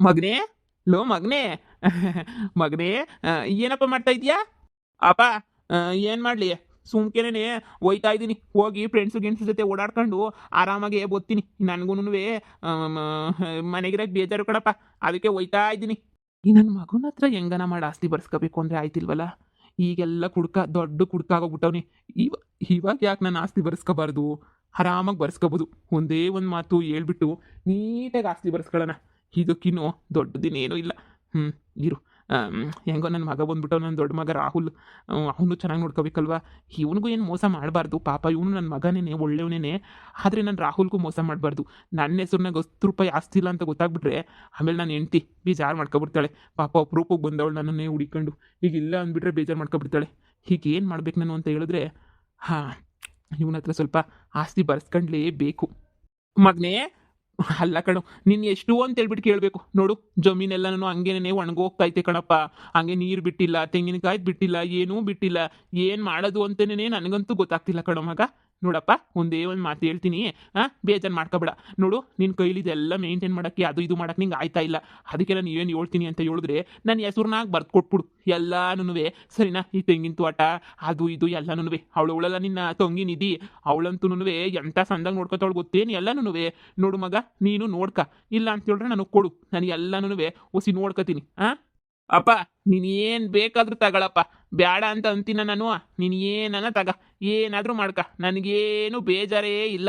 ಮಗನೇ, ಲೋ ಮಗನೇ. ಮಗನೇ, ಏನಪ್ಪ ಮಾಡ್ತಾ ಇದೀಯಾ? ಅಪ್ಪ, ಏನು ಮಾಡಲಿ, ಸುಮ್ಕೆನೇ ಹೋಯ್ತಾ ಇದ್ದೀನಿ. ಹೋಗಿ ಫ್ರೆಂಡ್ಸು ಜೊತೆ ಓಡಾಡ್ಕೊಂಡು ಆರಾಮಾಗಿ ಬರ್ತೀನಿ. ನನಗೂನು ಮನೆಗಿರಕ್ಕೆ ಬೇಜಾರು ಕಣಪ್ಪ, ಅದಕ್ಕೆ ಹೋಯ್ತಾ ಇದ್ದೀನಿ. ಈ ನನ್ನ ಮಗನ ಹತ್ರ ಹೆಂಗನ ಮಾಡಿ ಆಸ್ತಿ ಬರ್ಸ್ಕೋಬೇಕು ಅಂದರೆ ಆಯ್ತಿಲ್ವಲ್ಲ. ಈಗೆಲ್ಲ ದೊಡ್ಡ ಕುಡ್ಕ ಆಗೋಗ್ಬಿಟ್ಟವ್ನಿ. ಇವ ಇವಾಗ ಯಾಕೆ ನಾನು ಆಸ್ತಿ ಬರ್ಸ್ಕೋಬಾರ್ದು? ಆರಾಮಾಗಿ ಬರ್ಸ್ಕೋಬೋದು. ಒಂದೇ ಒಂದು ಮಾತು ಹೇಳ್ಬಿಟ್ಟು ನೀಟಾಗಿ ಆಸ್ತಿ ಬರ್ಸ್ಕೊಳ್ಳೋಣ. ಇದಕ್ಕಿನ್ನೂ ದೊಡ್ಡದಿನ್ನೇನೂ ಇಲ್ಲ. ಹ್ಞೂ, ಇರು. ಹೆಂಗೋ ನನ್ನ ಮಗ ಬಂದ್ಬಿಟ್ಟು, ನನ್ನ ದೊಡ್ಡ ಮಗ ರಾಹುಲ್, ಅವನು ಚೆನ್ನಾಗಿ ನೋಡ್ಕೋಬೇಕಲ್ವ. ಇವನಿಗೂ ಏನು ಮೋಸ ಮಾಡಬಾರ್ದು ಪಾಪ. ಇವನು ನನ್ನ ಮಗನೇ, ಒಳ್ಳೆಯವನೇ. ಆದರೆ ನಾನು ರಾಹುಲ್ಗೂ ಮೋಸ ಮಾಡಬಾರ್ದು. ನನ್ನ ಹೆಸ್ರನ್ನಾಗ 10 ರೂಪಾಯಿ ಆಸ್ತಿ ಇಲ್ಲ ಅಂತ ಗೊತ್ತಾಗ್ಬಿಟ್ರೆ ಆಮೇಲೆ ನಾನು ಹೆಂಡ್ತಿ ಬೇಜಾರು ಮಾಡ್ಕೊಬಿಡ್ತಾಳೆ. ಪಾಪ ಅಪರೂಪಕ್ಕೆ ಬಂದವಳು ನನ್ನನ್ನೇ ಹುಡಿಕೊಂಡು. ಈಗ ಇಲ್ಲ ಅಂದ್ಬಿಟ್ರೆ ಬೇಜಾರು ಮಾಡ್ಕೊಬಿಡ್ತಾಳೆ. ಹೀಗೆ ಏನು ಮಾಡ್ಬೇಕು ನಾನು ಅಂತ ಹೇಳಿದ್ರೆ, ಹಾಂ, ಇವನ ಹತ್ರ ಸ್ವಲ್ಪ ಆಸ್ತಿ ಬರ್ಸ್ಕೊಂಡ್ಲೇಬೇಕು. ಮಗನೇ, ಅಲ್ಲ ಕಣೋ, ನೀನು ಎಷ್ಟು ಅಂತ ಹೇಳ್ಬಿಟ್ಟು ಕೇಳಬೇಕು ನೋಡು. ಜಮೀನೆಲ್ಲನೂ ಹಂಗೇನೆ ಒಣಗೋಗ್ತೈತೆ ಕಣಪ್ಪ. ಹಂಗೆ ನೀರು ಬಿಟ್ಟಿಲ್ಲ, ತೆಂಗಿನಕಾಯಿ ಬಿಟ್ಟಿಲ್ಲ, ಏನೂ ಬಿಟ್ಟಿಲ್ಲ. ಏನು ಮಾಡೋದು ಅಂತಲೇ ನನಗಂತೂ ಗೊತ್ತಾಗ್ತಿಲ್ಲ ಕಣೋ ಮಗ. ನೋಡಪ್ಪ, ಒಂದೇ ಒಂದು ಮಾತು ಹೇಳ್ತೀನಿ, ಬೇಜಾರು ಮಾಡ್ಕೊಬೇಡ. ನೋಡು, ನಿನ್ನ ಕೈಲಿದೆಲ್ಲ ಮೇಂಟೈನ್ ಮಾಡೋಕ್ಕೆ, ಅದು ಇದು ಮಾಡೋಕ್ಕೆ ನಿಂಗೆ ಆಯ್ತಾ ಇಲ್ಲ. ಅದಕ್ಕೆ ನಾನು ಏನು ಹೇಳ್ತೀನಿ ಅಂತ ಹೇಳಿದ್ರೆ, ನನ್ನ ಹೆಸ್ರನ್ನಾಗ ಬರ್ದು ಕೊಟ್ಬಿಡು ಎಲ್ಲನೂ. ಸರಿನಾ? ಈ ತೆಂಗಿನ ತೋಟ ಅದು ಇದು ಎಲ್ಲನೂ. ಅವಳಲ್ಲ ನಿನ್ನ ತಂಗಿ ನಿಧಿ, ಅವಳಂತೂ ಎಂಥ ಸಂದಾಗ ನೋಡ್ಕೊತಾವಳು ಗೊತ್ತೇನು ಎಲ್ಲನೂ. ನೋಡು ಮಗ, ನೀನು ನೋಡ್ಕ. ಇಲ್ಲ ಅಂತ ಹೇಳಿದ್ರೆ ನನಗೆ ಕೊಡು, ನಾನು ಎಲ್ಲನೂ ಒಸಿ ನೋಡ್ಕೊತೀನಿ. ಅಪ್ಪ, ನೀನು ಏನು ಬೇಕಾದ್ರೂ ತಗೊಳಪ್ಪ, ಬೇಡ ಅಂತ ಅಂತೀನ ನಾನು. ನೀನು ಏನನ್ನ ತಗ, ಏನಾದರೂ ಮಾಡ್ಕ, ನನಗೇನು ಬೇಜಾರೇ ಇಲ್ಲ.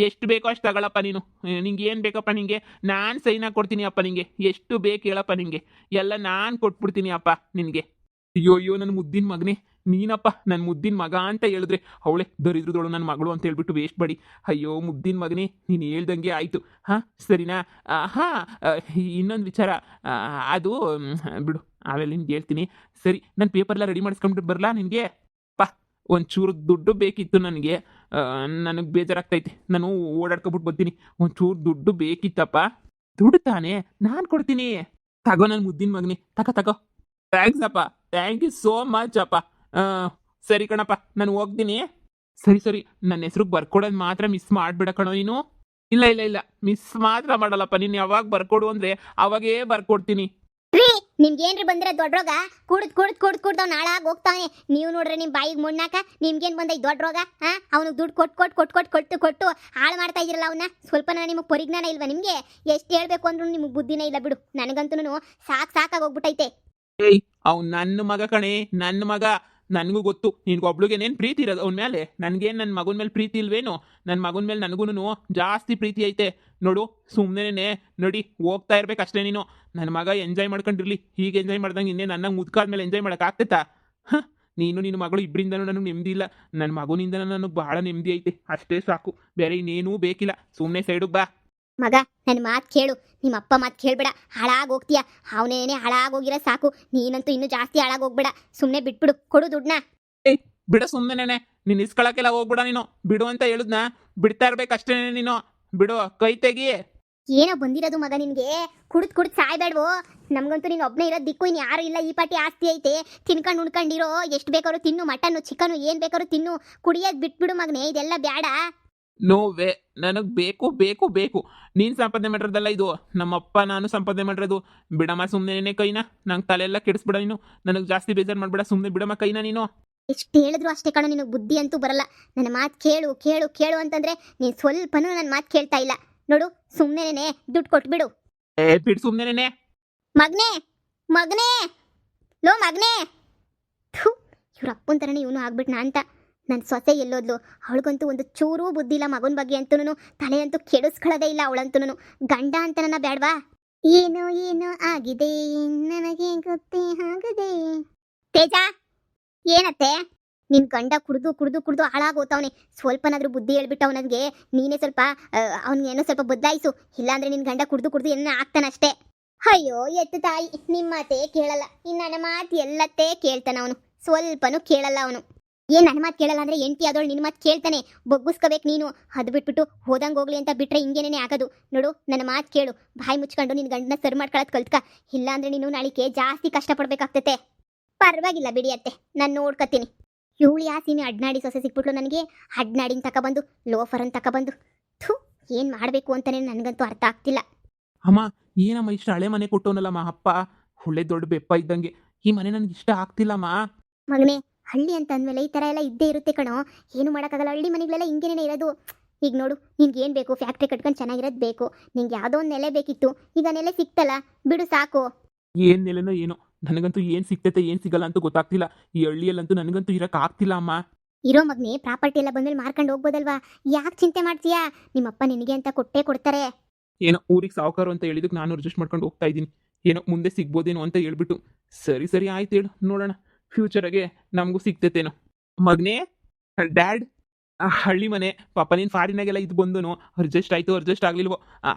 ಎಷ್ಟು ಬೇಕೋ ಅಷ್ಟು ತಗೊಳಪ್ಪ ನೀನು. ನಿಂಗೆ ಏನು ಬೇಕಪ್ಪ ನಿಂಗೆ, ನಾನು ಸೈನಾಗಿ ಕೊಡ್ತೀನಿ ಅಪ್ಪ. ನಿಂಗೆ ಎಷ್ಟು ಬೇಕು ಹೇಳಪ್ಪ, ನಿಂಗೆ ಎಲ್ಲ ನಾನು ಕೊಟ್ಬಿಡ್ತೀನಿ ಅಪ್ಪ ನಿನಗೆ. ಅಯ್ಯೋ ಅಯ್ಯೋ, ನನ್ನ ಮುದ್ದಿನ ಮಗನೇ, ನೀನಪ್ಪ ನನ್ನ ಮುದ್ದಿನ ಮಗ ಅಂತ ಹೇಳಿದ್ರೆ ಅವಳೆ ದರಿದ್ರದೋಳು ನನ್ನ ಮಗಳು ಅಂತ ಹೇಳ್ಬಿಟ್ಟು ವೇಸ್ಟ್ ಮಾಡಿ. ಅಯ್ಯೋ ಮುದ್ದಿನ ಮಗನೇ, ನೀನು ಹೇಳ್ದಂಗೆ ಆಯಿತು. ಹಾಂ, ಸರಿನಾ? ಹಾಂ, ಇನ್ನೊಂದು ವಿಚಾರ, ಅದು ಬಿಡು, ಆಮೇಲೆ ನಿನ್ಗೆ ಹೇಳ್ತೀನಿ. ಸರಿ, ನಾನು ಪೇಪರ್ಲ್ಲ ರೆಡಿ ಮಾಡಿಸ್ಕೊಂಡ್ಬಿಟ್ಟು ಬರಲಾ ನಿನಗೆ? ಪಾ, ಒಂಚೂರು ದುಡ್ಡು ಬೇಕಿತ್ತು ನನಗೆ. ನನಗೆ ಬೇಜಾರಾಗ್ತೈತಿ, ನಾನು ಓಡಾಡ್ಕೊಬಿಟ್ಟು ಬರ್ತೀನಿ. ಒಂಚೂರು ದುಡ್ಡು ಬೇಕಿತ್ತಪ್ಪ. ದುಡ್ಡು ತಾನೇ, ನಾನು ಕೊಡ್ತೀನಿ. ತಗೋ ನನ್ನ ಮುದ್ದಿನ ಮಗನೇ, ತಗೋ. ಥ್ಯಾಂಕ್ಸ್ ಅಪ್ಪ, ಥ್ಯಾಂಕ್ ಯು ಸೋ ಮಚ್ ಅಪ್ಪ. ಸರಿ ಕಣಪ್ಪ, ನಾನು ಹೋಗ್ತೀನಿ. ಸರಿ, ನನ್ನ ಹೆಸ್ರಿಗೆ ಬರ್ಕೊಡೋದು ಮಾತ್ರ ಮಿಸ್ ಮಾಡಿಬಿಡ ಕಣೋ ನೀನು. ಇಲ್ಲ, ಮಿಸ್ ಮಾತ್ರ ಮಾಡಲ್ಲಪ್ಪ. ನೀನು ಯಾವಾಗ ಬರ್ಕೊಡು ಅಂದರೆ ಅವಾಗೇ ಬರ್ಕೊಡ್ತೀನಿ. ರೀ, ನಿಮ್ಗೇನ್ರಿ ಬಂದಿರೋ ದೊಡ್ಡ ರೋಗ? ಕುಡ್ದು ನಾಳಾಗಿ ಹೋಗ್ತಾನೆ. ನೀವು ನೋಡ್ರಿ ನಿಮ್ಮ ಬಾಯಿಗೆ ಮುಣ್ಣಾಕ ನಿಮ್ಗೇನು ಬಂದ ಈ ದೊಡ್ಡ ರೋಗ? ಅವನು ದುಡ್ಡು ಕೊಟ್ಟು ಹಾಳು ಮಾಡ್ತಾ ಇದ್ದೀರಲ್ಲ ಅವನ್ನ. ಸ್ವಲ್ಪ ನಿಮಗೆ ಪರಿಜ್ಞಾನ ಇಲ್ವಾ ನಿಮಗೆ? ಎಷ್ಟು ಹೇಳ್ಬೇಕು ಅಂದ್ರೂ ನಿಮಗೆ ಬುದ್ಧಿನೇ ಇಲ್ಲ ಬಿಡು. ನನಗಂತೂ ಸಾಕಾಗಿ ಹೋಗ್ಬಿಟ್ಟೈತೆ. ಏಯ್, ಅವ್ನು ನನ್ನ ಮಗ ಕಣೆ, ನನ್ನ ಮಗ. ನನಗೂ ಗೊತ್ತು ನಿನ್ಗೊಬ್ಳಿಗೇನೇನು ಪ್ರೀತಿ ಇರೋದು ಅವನ ಮೇಲೆ. ನನಗೇನು ನನ್ನ ಮಗನ ಮೇಲೆ ಪ್ರೀತಿ ಇಲ್ವೇನು? ನನ್ನ ಮಗನ ಮೇಲೆ ನನಗೂ ಜಾಸ್ತಿ ಪ್ರೀತಿ ಐತೆ. ನೋಡು, ಸುಮ್ಮನೆ ನಡಿ, ಹೋಗ್ತಾ ಇರ್ಬೇಕಷ್ಟೇ ನೀನು. ನನ್ನ ಮಗ ಎಂಜಾಯ್ ಮಾಡ್ಕೊಂಡಿರ್ಲಿ. ಹೀಗೆ ಎಂಜಾಯ್ ಮಾಡ್ದಂಗೆ ಇನ್ನೇ ನನ್ನ ಮುದ್ಕಾದ್ಮೇಲೆ ಎಂಜಾಯ್ ಮಾಡೋಕ್ಕಾಗ್ತೈತಾ? ನೀನು ನಿನ್ನ ಮಗಳು ಇಬ್ಬರಿಂದನೂ ನನಗೆ ನೆಮ್ಮದಿ ಇಲ್ಲ. ನನ್ನ ಮಗನಿಂದ ನನಗೆ ಭಾಳ ನೆಮ್ಮದಿ ಐತೆ, ಅಷ್ಟೇ ಸಾಕು. ಬೇರೆ ಇನ್ನೇನೂ ಬೇಕಿಲ್ಲ. ಸುಮ್ಮನೆ ಸೈಡಿಗೆ ಬಾ. ಮಗ, ನನ್ನ ಮಾತು ಕೇಳು. ನಿಮ್ಮ ಅಪ್ಪ ಮಾತು ಕೇಳಬೇಡ, ಹಾಳಾಗೋಗ್ತೀಯ. ಅವನೇನೇ ಹಾಳಾಗೋಗಿರೋ ಸಾಕು. ನೀನಂತೂ ಇನ್ನೂ ಜಾಸ್ತಿ ಹಾಳಾಗೋಗ್ಬೇಡ. ಸುಮ್ಮನೆ ಬಿಟ್ಬಿಡು, ಕೊಡು ದುಡ್ಡನ್ನ. ಏಯ್, ಬಿಡ ಸುಮ್ಮನೆ. ನೀನು ಇಸ್ಕೊಳಕ್ಕೆಲ್ಲ ಹೋಗ್ಬಿಡ ನೀನು. ಬಿಡು ಅಂತ ಹೇಳಿದ್ನ, ಬಿಡ್ತಾ ಇರ್ಬೇಕಷ್ಟೇ ನೀನು. ಬಿಡು, ಕೈ ತೆಗಿ. ಏನೋ ಬಂದಿರೋದು ಮಗ ನಿನಗೆ? ಕುಡ್ದು ಸಾಯ್ಬೇಡ್ವೋ. ನಮಗಂತೂ ನೀನು ಒಬ್ಬನೇ ಇರೋದು ದಿಕ್ಕು, ಇನ್ನು ಯಾರು ಇಲ್ಲ. ಈ ಪಾಟಿ ಆಸ್ತಿ ಐತೆ, ತಿನ್ಕೊಂಡು ಉಣ್ಕೊಂಡಿರೋ. ಎಷ್ಟು ಬೇಕಾದ್ರೂ ತಿನ್ನು, ಮಟನ್ನು ಚಿಕನು ಏನು ಬೇಕಾದ್ರೂ ತಿನ್ನು. ಕುಡಿಯೋದು ಬಿಟ್ಬಿಡು ಮಗನೇ, ಇದೆಲ್ಲ ಬೇಡ. ನೋ ವೇ, ನನಗೆ ಬೇಕು. ನೀನು ಸಂಪಾದನೆ ಮಾಡಿರೋದಲ್ಲ ಇದು, ನಮ್ಮಪ್ಪ ನಾನು ಸಂಪಾದನೆ ಮಾಡಿರೋದು. ಬಿಡಮ್ಮ ಸುಮ್ಮನೆ ಕೈನ. ನಂಗೆ ತಲೆಯೆಲ್ಲ ಕೆಡಿಸ್ಬಿಡ ನೀನು. ನನಗೆ ಜಾಸ್ತಿ ಬೇಜಾರು ಮಾಡಬೇಡ, ಸುಮ್ಮನೆ ಬಿಡಮ್ಮ ಕೈನ ನೀನು. ಎಷ್ಟು ಹೇಳಿದ್ರು ಅಷ್ಟೇ ಕಣ, ನಿನಗೆ ಬುದ್ಧಿ ಅಂತೂ ಬರಲ್ಲ. ನನ್ನ ಮಾತು ಕೇಳು ಅಂತಂದ್ರೆ ನೀನು ಸ್ವಲ್ಪನೂ ನನ್ನ ಮಾತು ಕೇಳ್ತಾ ಇಲ್ಲ. ನೋಡು, ಸುಮ್ಮನೆ ದುಡ್ಡು ಕೊಟ್ಬಿಡು. ಬಿಡು ಸುಮ್ಮನೆ. ಮಗನೇ, ಲೋ ಮಗನೇ. ಇವ್ರ ಅಪ್ಪನ ಥರನೇ ಇವನು ಆಗ್ಬಿಟ್ನಾ ಅಂತ. ನನ್ನ ಸೊಸೆ ಎಲ್ಲೋದ್ಲು? ಅವಳಿಗಂತೂ ಒಂದು ಚೂರೂ ಬುದ್ಧಿ ಇಲ್ಲ. ಮಗನ ಬಗ್ಗೆ ಅಂತೂ ತಲೆ ಅಂತೂ ಕೆಡಿಸ್ಕೊಳ್ಳೋದೇ ಇಲ್ಲ ಅವಳಂತೂ. ಗಂಡ ಅಂತ ನನ್ನ ಬೇಡವಾ? ಏನೋ ಆಗಿದೆ, ನನಗೆ ಗೊತ್ತೇ ಆಗದೆ. ತೇಜ, ಏನತ್ತೆ? ನಿನ್ ಗಂಡ ಕುಡ್ದು ಹಾಳಾಗೋತವನೆ. ಸ್ವಲ್ಪನಾದ್ರೂ ಬುದ್ಧಿ ಹೇಳ್ಬಿಟ್ಟವ್ ನನಗೆ. ನೀನೇ ಸ್ವಲ್ಪ ಅವನಿಗೇನೋ ಸ್ವಲ್ಪ ಬದಲಾಯಿಸು. ಇಲ್ಲಾಂದ್ರೆ ನಿನ್ ಗಂಡ ಕುಡ್ದು ಏನೋ ಆಗ್ತಾನಷ್ಟೇ. ಅಯ್ಯೋ ಎತ್ತು ತಾಯಿ, ನಿಮ್ಮ ಮಾತೇ ಕೇಳಲ್ಲ. ಇನ್ನು ನನ್ನ ಮಾತು ಎಲ್ಲತ್ತೇ ಕೇಳ್ತಾನ ಅವನು. ಸ್ವಲ್ಪನೂ ಕೇಳಲ್ಲ ಅವನು. ಏನ್ ನನ್ನ ಮಾತು ಕೇಳಲ್ಲ ಅಂದ್ರೆ ಎಂಟಿ ಆದವಳು ನಿನ್ನ ಮಾತು ಕೇಳ್ತಾನೆ. ಬಗ್ಗಿಸ್ಕೋಬೇಕು ನೀನು. ಅದು ಬಿಟ್ಬಿಟ್ಟು ಹೋದಂಗೆ ಹೋಗ್ಲಿ ಅಂತ ಬಿಟ್ರೆ ಹಿಂಗೇನೇ ಆಗೋದು. ನೋಡು, ನನ್ನ ಮಾತು ಕೇಳು. ಬಾಯಿ ಮುಚ್ಕೊಂಡು ನಿನ್ನ ಗಂಡನ ಸರಿ ಮಾಡ್ಕೊಳ್ಳೋದು ಕಲ್ತ್ಕ. ಇಲ್ಲಾಂದ್ರೆ ನೀನು ನಾಳಿಕೆ ಜಾಸ್ತಿ ಕಷ್ಟಪಡ್ಬೇಕಾಗ್ತತೆ. ಪರವಾಗಿಲ್ಲ ಬಿಡಿ ಅತ್ತೆ, ನಾನು ನೋಡ್ಕೊತೀನಿ. ಇವಳು ಯಾಸಿನಿ ಅಡ್ನಾಡಿ ಸೊಸೆ ಸಿಕ್ಬಿಟ್ಲು ನನಗೆ. ಅಡ್ನಾಡಿನ ತಗೊಬಂದು ಲೋಫರನ್ ತಗೊಬಂದು. ಥೂ, ಏನು ಮಾಡಬೇಕು ಅಂತಲೇ ನನಗಂತೂ ಅರ್ಥ ಆಗ್ತಿಲ್ಲ. ಅಮ್ಮ ಏನಮ್ಮ ಇಷ್ಟು ಹಳೆ ಮನೆ ಕೊಟ್ಟವನಲ್ಲಮ್ಮ ಅಪ್ಪ, ಒಳ್ಳೆ ದೊಡ್ಡ ಬೆಪ್ಪ ಇದ್ದಂಗೆ. ಈ ಮನೆ ನನಗೆ ಇಷ್ಟ ಆಗ್ತಿಲ್ಲಮ್ಮ. ಮಗನೇ, ಹಳ್ಳಿ ಅಂತ ಅಂದಮೇಲೆ ಈ ಥರ ಎಲ್ಲ ಇದ್ದೇ ಇರುತ್ತೆ ಕಣೋ. ಏನು ಮಾಡೋಕ್ಕಾಗಲ್ಲ, ಹಳ್ಳಿ ಮನೆಗಳೆಲ್ಲ ಹಿಂಗೇನೇ ಇರೋದು. ಈಗ ನೋಡು, ನಿನ್ಗೆ ಏನು ಬೇಕು, ಫ್ಯಾಕ್ಟ್ರಿ ಕಟ್ಕೊಂಡು ಚೆನ್ನಾಗಿರೋದು ಬೇಕು. ನಿಂಗೆ ಯಾವುದೋ ಒಂದು ನೆಲೆ ಬೇಕಿತ್ತು, ಈಗ ನೆಲೆ ಸಿಕ್ತಲ್ಲ, ಬಿಡು ಸಾಕು. ಏನ್ ನೆಲೆನೋ ಏನೋ, ನನಗಂತೂ ಏನ್ ಸಿಗ್ತೈತೆ ಏನ್ ಸಿಗಲ್ಲ ಅಂತ ಗೊತ್ತಾಗ್ತಿಲ್ಲ. ಈ ಹಳ್ಳಿಯಲ್ಲಂತೂ ನನಗಂತೂ ಇರಕ್ ಆಗ್ತಿಲ್ಲ ಅಮ್ಮ. ಇರೋ ಮಗನೇ, ಪ್ರಾಪರ್ಟಿ ಎಲ್ಲ ಬಂದ್ಮೇಲೆ ಮಾರ್ಕೊಂಡು ಹೋಗ್ಬೋದಲ್ವಾ? ಯಾಕೆ ಚಿಂತೆ ಮಾಡ್ತೀಯಾ? ನಿಮ್ಮಪ್ಪ ನಿನಗೆ ಅಂತ ಕೊಟ್ಟೇ ಕೊಡ್ತಾರೆ. ಏನೋ ಊರಿಗೆ ಸಾವುಕಾರು ಅಂತ ಹೇಳಿದಕ್ಕೆ ನಾನು ಅಡ್ಜಸ್ಟ್ ಮಾಡ್ಕೊಂಡು ಹೋಗ್ತಾ ಇದ್ದೀನಿ. ಏನೋ ಮುಂದೆ ಸಿಗ್ಬೋದೇನೋ ಅಂತ ಹೇಳ್ಬಿಟ್ಟು. ಸರಿ ಸರಿ ಆಯ್ತು ಹೇಳು, ನೋಡೋಣ ಫ್ಯೂಚರಾಗೆ ನಮಗೂ ಸಿಗ್ತೈತೇನೋ. ಮಗನೇ, ಡ್ಯಾಡ್, ಹಳ್ಳಿ ಮನೆ ಪಾಪ, ನೀನು ಫಾರಿನಾಗೆಲ್ಲ ಇದು ಬಂದು ಅಡ್ಜಸ್ಟ್ ಆಯಿತು ಅಡ್ಜಸ್ಟ್ ಆಗಲಿಲ್ವೋ?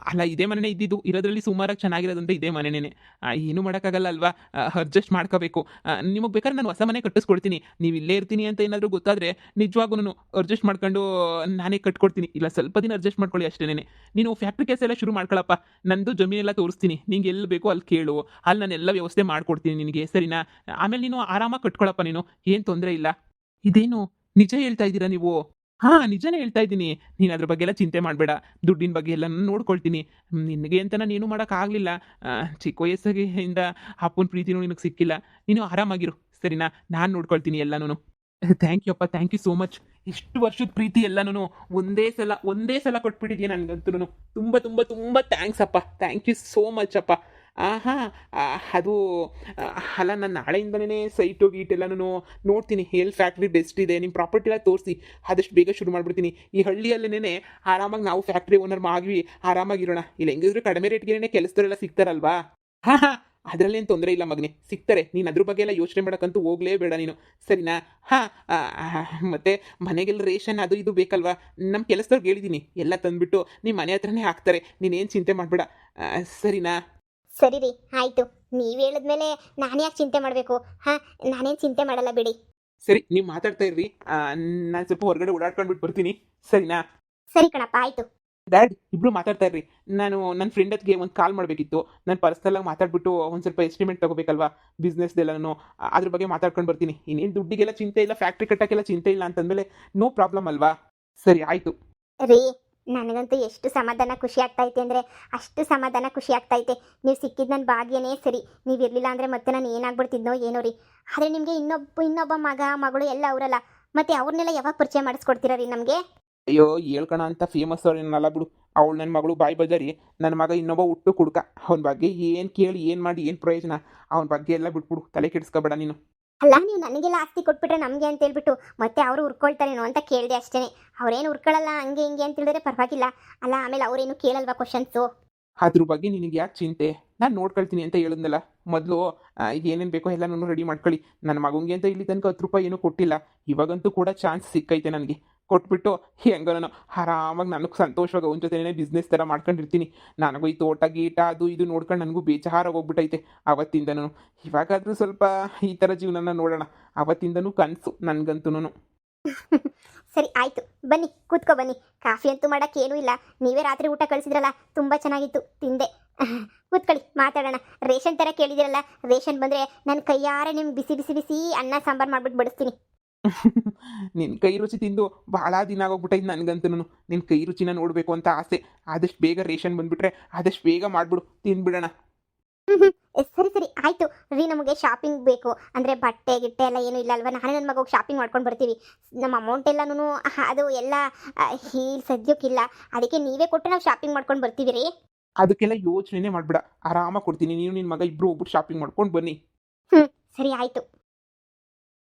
ಅಲ್ಲ, ಇದೇ ಮನೆನೇ ಇದ್ದಿದ್ದು, ಇರೋದ್ರಲ್ಲಿ ಸುಮಾರಾಗಿ ಚೆನ್ನಾಗಿರೋದಂತ ಇದೇ ಮನೆನೇ. ಏನೂ ಮಾಡೋಕ್ಕಾಗಲ್ಲ ಅಲ್ವಾ, ಅಡ್ಜಸ್ಟ್ ಮಾಡ್ಕೋಬೇಕು. ನಿಮಗೆ ಬೇಕಾದ್ರೆ ನಾನು ಹೊಸ ಮನೆ ಕಟ್ಟಿಸ್ಕೊಡ್ತೀನಿ. ನೀವು ಇಲ್ಲೇ ಇರ್ತೀನಿ ಅಂತ ಏನಾದರೂ ಗೊತ್ತಾದರೆ ನಿಜವಾಗೂ ಅಡ್ಜಸ್ಟ್ ಮಾಡ್ಕೊಂಡು ನಾನೇ ಕಟ್ಕೊಡ್ತೀನಿ. ಇಲ್ಲ, ಸ್ವಲ್ಪ ದಿನ ಅಡ್ಜಸ್ಟ್ ಮಾಡ್ಕೊಳ್ಳಿ ಅಷ್ಟೇನೆ. ನೀನು ಫ್ಯಾಕ್ಟ್ರಿ ಕೆಲಸ ಎಲ್ಲ ಶುರು ಮಾಡ್ಕೊಳ್ಳಪ್ಪ. ನಂದು ಜಮೀನೆಲ್ಲ ತೋರಿಸ್ತೀನಿ, ನಿಂಗೆ ಎಲ್ಲಿ ಬೇಕೋ ಅಲ್ಲಿ ಕೇಳು, ಅಲ್ಲಿ ನಾನು ಎಲ್ಲ ವ್ಯವಸ್ಥೆ ಮಾಡ್ಕೊಡ್ತೀನಿ ನಿನಗೆ, ಸರಿನಾ? ಆಮೇಲೆ ನೀನು ಆರಾಮಾಗಿ ಕಟ್ಕೊಳಪ್ಪ, ನೀನು ಏನು ತೊಂದರೆ ಇಲ್ಲ. ಇದೇನು ನಿಜ ಹೇಳ್ತಾ ಇದ್ದೀರಾ ನೀವು? ನಿಜನೇ ಹೇಳ್ತಾ ಇದ್ದೀನಿ. ನೀನು ಅದ್ರ ಬಗ್ಗೆ ಎಲ್ಲ ಚಿಂತೆ ಮಾಡಬೇಡ. ದುಡ್ಡಿನ ಬಗ್ಗೆ ಎಲ್ಲ ನೋಡ್ಕೊಳ್ತೀನಿ. ನಿನಗೆ ಅಂತ ನಾನು ಏನೂ ಮಾಡೋಕ್ಕಾಗಲಿಲ್ಲ. ಚಿಕ್ಕ ವಯಸ್ಸಾಗಿಂದ ಅಪ್ಪನ ಪ್ರೀತಿನೂ ನಿನಗೆ ಸಿಕ್ಕಿಲ್ಲ. ನೀನು ಆರಾಮಾಗಿರು, ಸರಿನಾ? ನಾನು ನೋಡ್ಕೊಳ್ತೀನಿ ಎಲ್ಲನೂ. ಥ್ಯಾಂಕ್ ಯು ಅಪ್ಪ, ಥ್ಯಾಂಕ್ ಯು ಸೋ ಮಚ್. ಇಷ್ಟು ವರ್ಷದ ಪ್ರೀತಿ ಎಲ್ಲನೂ ಒಂದೇ ಸಲ ಕೊಟ್ಬಿಟ್ಟಿದ್ಯಾ ನನಗಂತೂ. ತುಂಬ ತುಂಬ ತುಂಬ ಥ್ಯಾಂಕ್ಸ್ ಅಪ್ಪ, ಥ್ಯಾಂಕ್ ಯು ಸೋ ಮಚ್ ಅಪ್ಪ. ಹಾಂ, ಅದು ಅಲ್ಲ, ನಾನು ನಾಳೆಯಿಂದನೇ ಸೈಟು ಗೀಟೆಲ್ಲನೂ ನೋಡ್ತೀನಿ, ಎಲ್ಲಿ ಫ್ಯಾಕ್ಟ್ರಿ ಬೆಸ್ಟ್ ಇದೆ, ನಿಮ್ಮ ಪ್ರಾಪರ್ಟಿ ಎಲ್ಲ ತೋರಿಸಿ ಆದಷ್ಟು ಬೇಗ ಶುರು ಮಾಡಿಬಿಡ್ತೀನಿ. ಈ ಹಳ್ಳಿಯಲ್ಲೇ ಆರಾಮಾಗಿ ನಾವು ಫ್ಯಾಕ್ಟ್ರಿ ಓನರ್ ಆಗಿ ಆರಾಮಾಗಿರೋಣ. ಇಲ್ಲ ಹೆಂಗಿದ್ರು ಕಡಿಮೆ ರೇಟ್ಗೆ ಕೆಲಸದವರೆಲ್ಲ ಸಿಗ್ತಾರಲ್ವಾ? ಹಾಂ, ಅದರಲ್ಲೇನು ತೊಂದರೆ ಇಲ್ಲ ಮಗನೇ, ಸಿಗ್ತಾರೆ. ನೀನು ಅದ್ರ ಬಗ್ಗೆ ಎಲ್ಲ ಯೋಚನೆ ಮಾಡೋಕ್ಕಂತೂ ಹೋಗಲೇಬೇಡ ನೀನು, ಸರಿನಾ? ಮತ್ತು ಮನೆಗೆಲ್ಲ ರೇಷನ್ ಅದು ಇದು ಬೇಕಲ್ವಾ? ನಮ್ಮ ಕೆಲಸದವ್ರಿಗೆ ಹೇಳಿದ್ದೀನಿ, ಎಲ್ಲ ತಂದುಬಿಟ್ಟು ನಿಮ್ಮ ಮನೆ ಹತ್ರನೇ ಹಾಕ್ತಾರೆ. ನೀನೇನು ಚಿಂತೆ ಮಾಡಬೇಡ, ಸರಿನಾ? ಸರಿ ರೀ, ಆಯಿತು. ನೀವು ಹೇಳಿದ್ಮೇಲೆ ನಾನು ಯಾಕೆ ಚಿಂತೆ ಮಾಡಬೇಕು? ನಾನೇನು ಚಿಂತೆ ಮಾಡಲ್ಲ ಬಿಡಿ. ಸರಿ, ನೀವು ಮಾತಾಡ್ತಾ ಇರ್ರಿ. ನಾನು ಸ್ವಲ್ಪ ಹೊರಗಡೆ ಓಡಾಡ್ಕೊಂಡ್ಬಿಟ್ಟು ಬರ್ತೀನಿ, ಸರಿನಾ? ಸರಿ ಕಣಪ್ಪ, ಆಯಿತು. ಡ್ಯಾಡ್, ಇಬ್ರು ಮಾತಾಡ್ತಾ ಇರ್ರಿ. ನಾನು ನನ್ನ ಫ್ರೆಂಡ್ ಹತ್ಗೆ ಒಂದು ಕಾಲ್ ಮಾಡಬೇಕಿತ್ತು. ನಾನು ಪರ್ಸ್ನಲ್ಲಾಗಿ ಮಾತಾಡ್ಬಿಟ್ಟು ಒಂದು ಸ್ವಲ್ಪ ಎಸ್ಟಿಮೇಟ್ ತೊಗೋಬೇಕಲ್ವಾ ಬಿಸ್ನೆಸ್ದೆಲ್ಲನೂ, ಅದ್ರ ಬಗ್ಗೆ ಮಾತಾಡ್ಕೊಂಡು ಬರ್ತೀನಿ. ಇನ್ನೇನು ದುಡ್ಡಿಗೆಲ್ಲ ಚಿಂತೆ ಇಲ್ಲ, ಫ್ಯಾಕ್ಟ್ರಿ ಕಟ್ಟೋಕ್ಕೆಲ್ಲ ಚಿಂತೆ ಇಲ್ಲ ಅಂತಂದಮೇಲೆ ನೋ ಪ್ರಾಬ್ಲಮ್ ಅಲ್ವಾ? ಸರಿ, ಆಯಿತು. ರೀ, ನನಗಂತೂ ಎಷ್ಟು ಸಮಾಧಾನ ಖುಷಿ ಆಗ್ತೈತೆ ಅಂದರೆ ಅಷ್ಟು ಸಮಾಧಾನ ಖುಷಿ ಆಗ್ತೈತೆ. ನೀವು ಸಿಕ್ಕಿದ್ದು ನನ್ನ ಭಾಗ್ಯನೇ ಸರಿ. ನೀವು ಇರಲಿಲ್ಲ ಅಂದರೆ ಮತ್ತೆ ನಾನು ಏನಾಗ್ಬಿಡ್ತಿದ್ನೋ ಏನೋ ರೀ. ಆದರೆ ನಿಮಗೆ ಇನ್ನೊಬ್ಬ ಮಗಳು ಎಲ್ಲ ಅವರಲ್ಲ, ಮತ್ತೆ ಅವ್ರನ್ನೆಲ್ಲ ಯಾವಾಗ ಪರಿಚಯ ಮಾಡಿಸ್ಕೊಡ್ತೀರಾ ರೀ ನಮಗೆ? ಅಯ್ಯೋ, ಹೇಳ್ಕೋಣ ಅಂತ ಫೇಮಸ್ ಅವ್ರೇನಲ್ಲ ಬಿಡು. ಅವಳು ನನ್ನ ಮಗಳು ಬಾಯಿ ಬಜಾರಿ, ನನ್ನ ಮಗ ಇನ್ನೊಬ್ಬ ಹುಟ್ಟು ಕುಡ್ಕ. ಅವನ ಬಗ್ಗೆ ಏನು ಕೇಳಿ ಏನು ಮಾಡಿ ಏನು ಪ್ರಯೋಜನ? ಅವನ ಬಗ್ಗೆ ಎಲ್ಲ ಬಿಟ್ಬಿಡು, ತಲೆ ಕೆಡಿಸ್ಕೋಬೇಡ ನೀನು. ಅಲ್ಲ, ನೀವು ನನಗೆಲ್ಲ ಆಸ್ತಿ ಕೊಟ್ಬಿಟ್ರೆ ನಮಗೆ ಅಂತ ಹೇಳ್ಬಿಟ್ಟು ಮತ್ತೆ ಅವರು ಉರ್ಕೊಳ್ತಾರೇನೋ ಅಂತ ಕೇಳಿದೆ ಅಷ್ಟೇ. ಅವ್ರೇನು ಉರ್ಕೊಳ್ಳಲ್ಲ, ಹಂಗೆ ಹಿಂಗೆ ಅಂತ ಹೇಳಿದ್ರೆ ಪರವಾಗಿಲ್ಲ ಅಲ್ಲ. ಆಮೇಲೆ ಅವರೇನು ಕೇಳಲ್ವಾ ಕ್ವಶನ್ಸು? ಅದ್ರ ಬಗ್ಗೆ ನಿನಗೆ ಯಾಕೆ ಚಿಂತೆ? ನಾನು ನೋಡ್ಕೊಳ್ತೀನಿ ಅಂತ ಹೇಳಿದ್ನಲ್ಲ ಮೊದಲು. ಏನೇನು ಬೇಕೋ ಎಲ್ಲನೂ ರೆಡಿ ಮಾಡ್ಕೊಳ್ಳಿ. ನನ್ನ ಮಗನಿಗೆ ಅಂತ ಇಲ್ಲಿ ತನಕ 10 ರೂಪಾಯಿ ಏನೂ ಕೊಟ್ಟಿಲ್ಲ. ಇವಾಗಂತೂ ಕೂಡ ಚಾನ್ಸ್ ಸಿಕ್ಕೈತೆ ನನಗೆ. ಕೊಟ್ಬಿಟ್ಟು ಹೆಂಗೋ ನಾನು ಆರಾಮಾಗಿ ನನಗೆ ಸಂತೋಷವಾಗಿ ಅವನ ಜೊತೆನೇ ಬಿಸ್ನೆಸ್ ಥರ ಮಾಡ್ಕೊಂಡಿರ್ತೀನಿ. ನನಗೂ ಈ ತೋಟ ಗೀಟ ಅದು ಇದು ನೋಡ್ಕೊಂಡು ನನಗೂ ಬೇಜಾರಾಗಿ ಹೋಗ್ಬಿಟ್ಟೈತೆ ಅವತ್ತಿಂದನೂ. ಇವಾಗಾದರೂ ಸ್ವಲ್ಪ ಈ ಥರ ಜೀವನನ ನೋಡೋಣ. ಅವತ್ತಿಂದನೂ ಕನಸು ನನಗಂತೂ. ಸರಿ, ಆಯಿತು, ಬನ್ನಿ ಕೂತ್ಕೊ ಬನ್ನಿ. ಕಾಫಿ ಅಂತೂ ಮಾಡೋಕ್ಕೆ ಏನೂ ಇಲ್ಲ. ನೀವೇ ರಾತ್ರಿ ಊಟ ಕಳಿಸಿದ್ರಲ್ಲ, ತುಂಬ ಚೆನ್ನಾಗಿತ್ತು, ತಿಂದೆ. ಕೂತ್ಕೊಳ್ಳಿ, ಮಾತಾಡೋಣ. ರೇಷನ್ ಥರ ಕೇಳಿದಿರಲ್ಲ, ರೇಷನ್ ಬಂದರೆ ನನ್ನ ಕೈಯಾರೆ ನಿಮ್ಗೆ ಬಿಸಿ ಬಿಸಿ ಬಿಸಿ ಅನ್ನ ಸಾಂಬಾರು ಮಾಡ್ಬಿಟ್ಟು ಬಡಿಸ್ತೀನಿ. ನಿನ್ನ ಕೈ ರುಚಿ ತಿಂದು ಭಾಳ ದಿನ ಆಗೋಗ್ಬಿಟ್ಟೈತೆ ನನಗಂತೂ. ನಿನ್ನ ಕೈ ರುಚಿನ ನೋಡಬೇಕು ಅಂತ ಆಸೆ. ಆದಷ್ಟು ಬೇಗ ರೇಷನ್ ಬಂದುಬಿಟ್ರೆ ಆದಷ್ಟು ಬೇಗ ಮಾಡಿಬಿಡು, ತಿಂದ್ಬಿಡೋಣ. ಸರಿ ಸರಿ, ಆಯಿತು ರೀ. ನಮಗೆ ಶಾಪಿಂಗ್ ಬೇಕು ಅಂದರೆ ಬಟ್ಟೆ ಗಿಟ್ಟೆ ಎಲ್ಲ ಏನೂ ಇಲ್ಲ ಅಲ್ವಾ? ನಾನೇ ನನ್ನ ಮಗ ಶಾಪಿಂಗ್ ಮಾಡ್ಕೊಂಡು ಬರ್ತೀವಿ. ನಮ್ಮ ಅಮೌಂಟ್ ಎಲ್ಲನೂ ಅದು ಎಲ್ಲ ಇಲ್ಲಿ ಸದ್ಯಕ್ಕಿಲ್ಲ. ಅದಕ್ಕೆ ನೀವೇ ಕೊಟ್ಟು ನಾವು ಶಾಪಿಂಗ್ ಮಾಡ್ಕೊಂಡು ಬರ್ತೀವಿ ರೀ. ಅದಕ್ಕೆಲ್ಲ ಯೋಚನೆ ಮಾಡಬೇಡ, ಆರಾಮಾಗಿ ಕೊಡ್ತೀನಿ. ನೀನು ನಿನ್ನ ಮಗ ಇಬ್ಬರು ಹೋಗ್ಬಿಟ್ಟು ಶಾಪಿಂಗ್ ಮಾಡ್ಕೊಂಡು ಬನ್ನಿ. ಸರಿ, ಆಯಿತು.